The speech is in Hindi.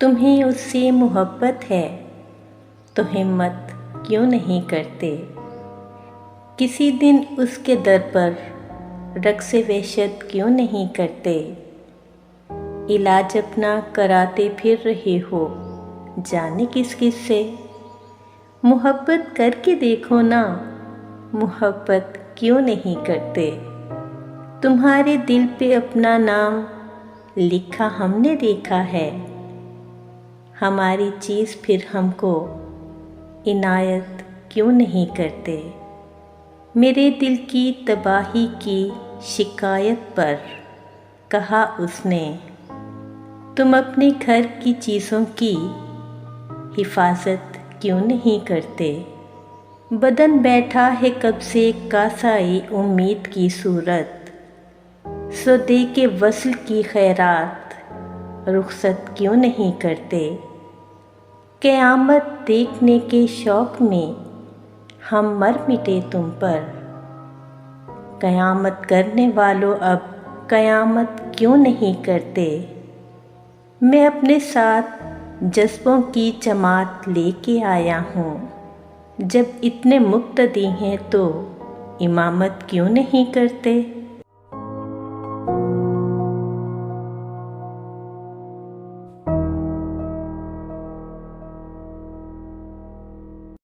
तुम्हें उससे मोहब्बत है तो हिम्मत क्यों नहीं करते? किसी दिन उसके दर पर रक़्स वहशत क्यों नहीं करते? इलाज अपना कराते फिर रहे हो जाने किस किस से। मोहब्बत करके देखो ना, मोहब्बत क्यों नहीं करते? तुम्हारे दिल पे अपना नाम लिखा हमने देखा है, हमारी चीज़ फिर हमको इनायत क्यों नहीं करते? मेरे दिल की तबाही की शिकायत पर कहा उसने, तुम अपने घर की चीज़ों की हिफाजत क्यों नहीं करते? बदन बैठा है कब से कासाई उम्मीद की सूरत, सो दे के वस्ल की खैरात रुखसत क्यों नहीं करते? क़यामत देखने के शौक़ में हम मर मिटे तुम पर, क़यामत करने वालों अब क़यामत क्यों नहीं करते? मैं अपने साथ जज्बों की जमात लेके आया हूँ, जब इतने मुक़्तदी हैं तो इमामत क्यों नहीं करते?